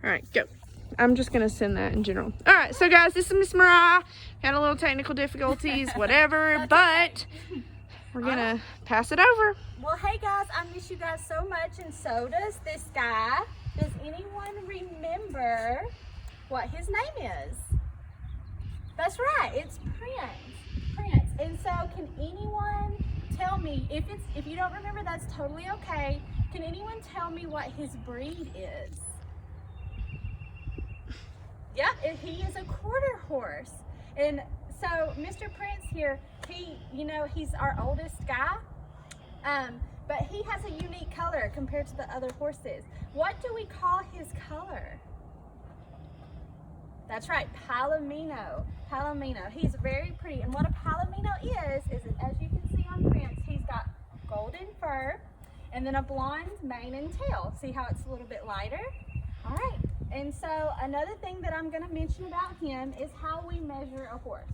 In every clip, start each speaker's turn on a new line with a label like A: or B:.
A: All right, go. I'm just gonna send that in general. All right, so guys, this is Miss Mariah. Had a little technical difficulties, whatever, but we're gonna pass it over.
B: Well, hey guys, I miss you guys so much, and so does this guy. Does anyone remember what his name is? That's right, it's Prince. And so, can anyone tell me, if you don't remember, that's totally okay. Can anyone tell me what his breed is? Yeah, he is a quarter horse. And so Mr. Prince here, he's our oldest guy, but he has a unique color compared to the other horses. What do we call his color? That's right, Palomino. Palomino. He's very pretty. And what a Palomino is as you can see on Prince, he's got golden fur and then a blonde mane and tail. See how it's a little bit lighter? All right. And so another thing that I'm going to mention about him is how we measure a horse.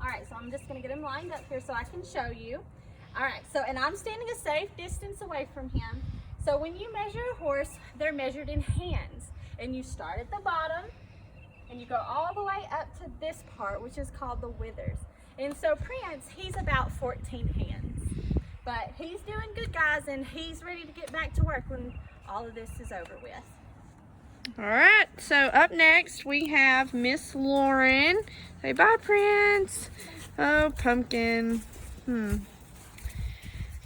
B: All right, so I'm just going to get him lined up here so I can show you. All right, so, and I'm standing a safe distance away from him. So when you measure a horse, they're measured in hands. And you start at the bottom and you go all the way up to this part, which is called the withers. And so Prince, he's about 14 hands. But he's doing good, guys, and he's ready to get back to work when all of this is over with.
A: All right, so up next we have Miss Lauren. Say bye, Prince. Oh, Pumpkin.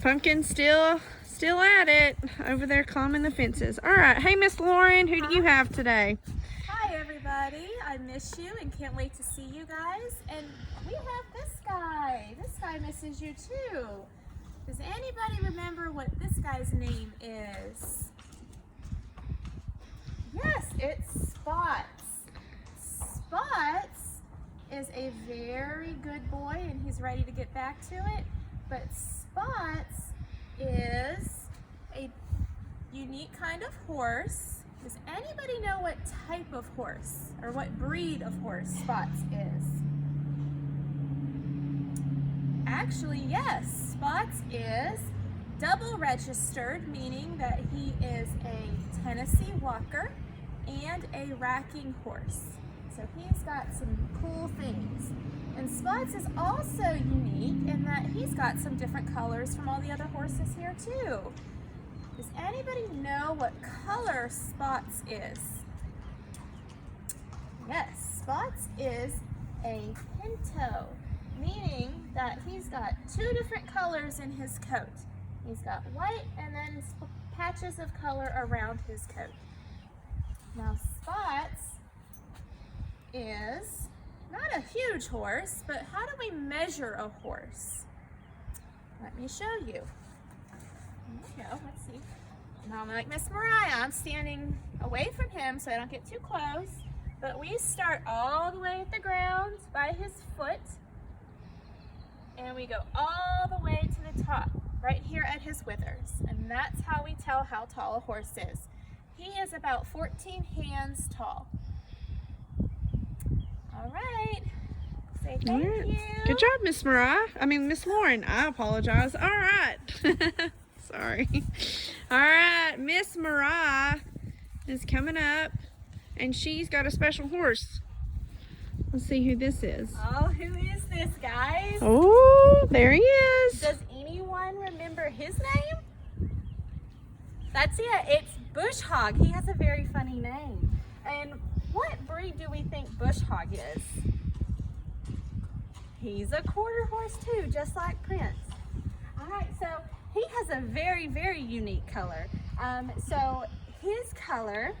A: Pumpkin still at it over there climbing the fences. All right, hey, Miss Lauren, who do you have today?
C: Hi, everybody. I miss you and can't wait to see you guys. And we have this guy. This guy misses you too. Does anybody remember what this guy's name is? Yes, it's Spots. Spots is a very good boy and he's ready to get back to it. But Spots is a unique kind of horse. Does anybody know what type of horse or what breed of horse Spots is? Actually, yes, Spots is double registered, meaning that he is a Tennessee Walker and a racking horse. So he's got some cool things. And Spots is also unique in that he's got some different colors from all the other horses here too. Does anybody know what color Spots is? Yes, Spots is a pinto, meaning that he's got two different colors in his coat. He's got white and then patches of color around his coat. Now Spots is not a huge horse, but how do we measure a horse? Let me show you. Here we go, let's see. Now I'm like Miss Mariah, I'm standing away from him so I don't get too close, but we start all the way at the ground by his foot, and we go all the way to the top, right here at his withers, and that's how we tell how tall a horse is. He is about 14 hands tall. All right. Say thank you.
A: Good job, Miss Mariah. Miss Lauren. I apologize. All right. Sorry. All right, Miss Mariah is coming up, and she's got a special horse. Let's see who this is.
B: Oh, who is this, guys?
A: Oh, there he is.
B: Does anyone remember his name? That's it. It's Bush Hog. He has a very funny name. And what breed do we think Bush Hog is? He's a quarter horse too, just like Prince. All right, so he has a very, very unique color. So his color,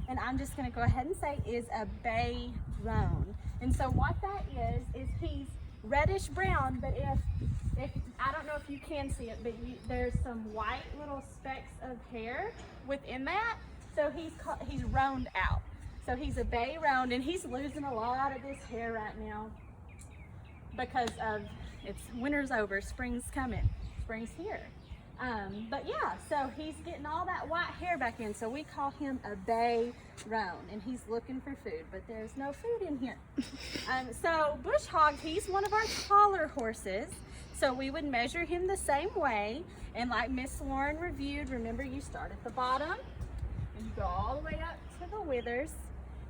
B: and I'm just going to go ahead and say, is a bay roan. And so what that is he's reddish brown, but if I don't know if you can see it, but there's some white little specks of hair within that. So he's roaned out. So he's a bay roan, and he's losing a lot of this hair right now because of winter's over, spring's coming, spring's here. But yeah, so he's getting all that white hair back in. So we call him a bay roan, and he's looking for food, but there's no food in here. So Bush Hog, he's one of our taller horses. So we would measure him the same way. And like Miss Lauren reviewed, remember you start at the bottom and you go all the way up to little withers.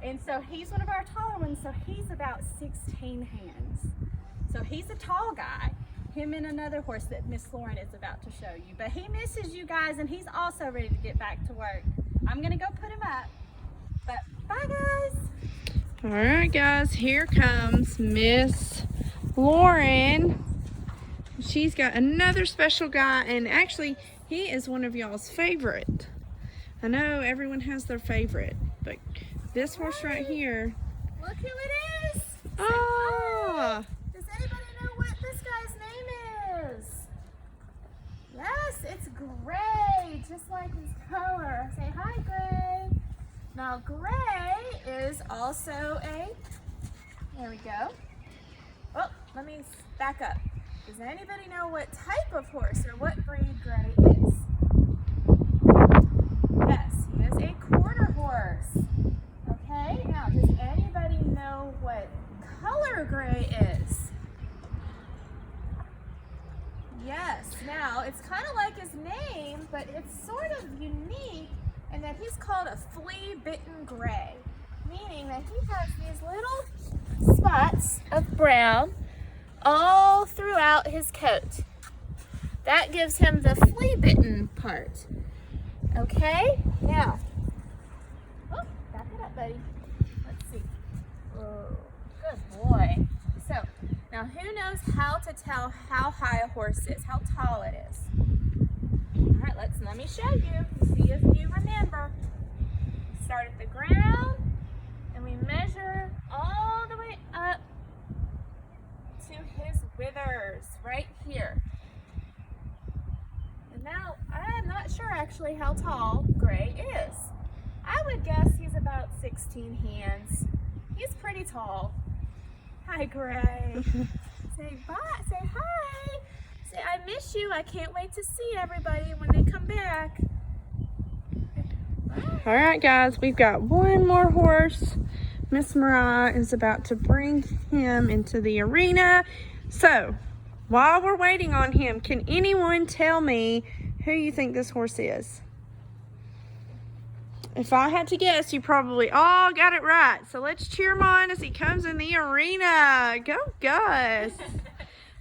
B: And so he's one of our taller ones, so he's about 16 hands. So he's a tall guy. Him and another horse that Miss Lauren is about to show you. But he misses you guys, and he's also ready to get back to work. I'm gonna go put him up. But bye guys.
A: All right, guys, here comes Miss Lauren. She's got another special guy, and actually he is one of y'all's favorite. I know everyone has their favorite, but this horse right here.
C: Look who it is.
A: Ah,
C: Does anybody know what this guy's name is? Yes, it's Gray, just like his color. Say hi, Gray. Now, Gray is also there we go. Oh, let me back up. Does anybody know what type of horse or what breed Gray is? Yes, he is a quarter horse. Okay, now does anybody know what color Gray is? Yes, now it's kind of like his name, but it's sort of unique in that he's called a flea-bitten gray, meaning that he has these little spots of brown all throughout his coat. That gives him the flea-bitten part. Okay, now, oh, back it up, buddy. Let's see. Oh, good boy. So, now who knows how to tell how high a horse is, how tall it is? All right, let me show you. See if you remember. We start at the ground and we measure all the way up to his withers right here. And now I'm not sure actually how tall Gray is. I would guess he's about 16 hands. He's pretty tall. Hi, Gray. Say bye. Say hi. Say I miss you. I can't wait to see everybody when they come back.
A: all right, guys, we've got one more horse. Miss Mariah is about to bring him into the arena. So, while we're waiting on him, can anyone tell me who you think this horse is? If I had to guess, you probably all got it right. So let's cheer him on as he comes in the arena. Go, Gus.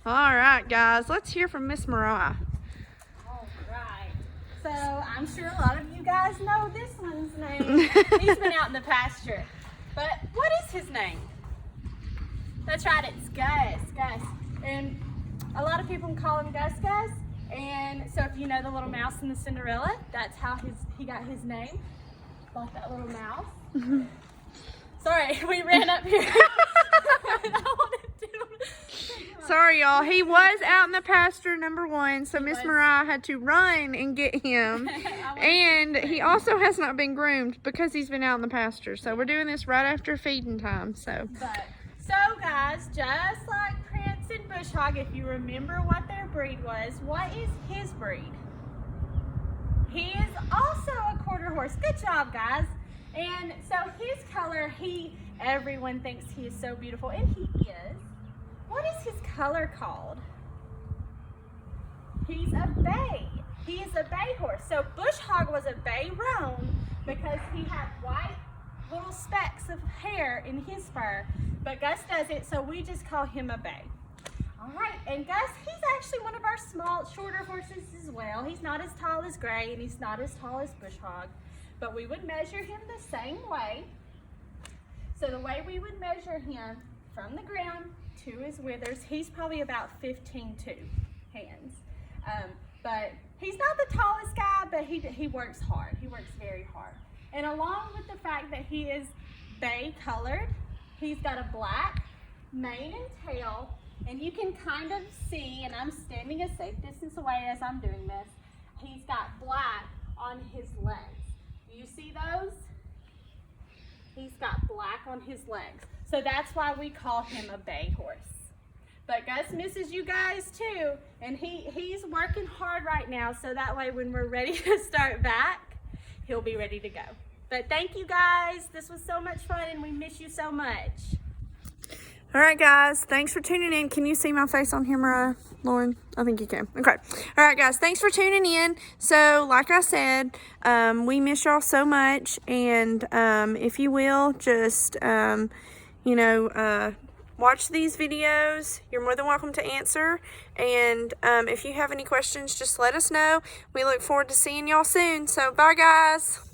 A: All right, guys, let's hear from Miss Mariah.
B: All right. So I'm sure a lot of you guys know this one's name. He's been out in the pasture. But what is his name? That's right, it's Gus. Gus. And a lot of people call him Gus Gus. And so if you know the little mouse in the Cinderella, that's how he got his name. Like that little mouse. Sorry, we ran up here.
A: Sorry, y'all. He was out in the pasture, number one, so Miss Mariah had to run and get him. And he also has not been groomed because he's been out in the pasture. So we're doing this right after feeding time. So
B: guys, just like Prince and Bush Hog, if you remember what their breed was, what is his breed? He is also a quarter horse. Good job, guys. And so his color, everyone thinks he is so beautiful, and he is. What is his color called? He's a bay. He is a bay horse. So Bush Hog was a bay roan because he had white little specks of hair in his fur. But Gus does it, so we just call him a bay. All right, and Gus, he's actually one of our small, shorter horses as well. He's not as tall as Gray, and he's not as tall as Bush Hog, but we would measure him the same way. So the way we would measure him from the ground to his withers, he's probably about 15.2 hands. But he's not the tallest guy, but he works hard. He works very hard. And along with the fact that he is bay colored, he's got a black mane and tail. And you can kind of see, and I'm standing a safe distance away as I'm doing this, he's got black on his legs. Do you see those? He's got black on his legs. So that's why we call him a bay horse. But Gus misses you guys too, and he's working hard right now, so that way when we're ready to start back, he'll be ready to go. But thank you guys. This was so much fun, and we miss you so much.
A: All right, guys. Thanks for tuning in. Can you see my face on here, Mariah? Lauren? I think you can. Okay. All right, guys. Thanks for tuning in. So, like I said, we miss y'all so much. And if you will, just, watch these videos. You're more than welcome to answer. And if you have any questions, just let us know. We look forward to seeing y'all soon. So, bye, guys.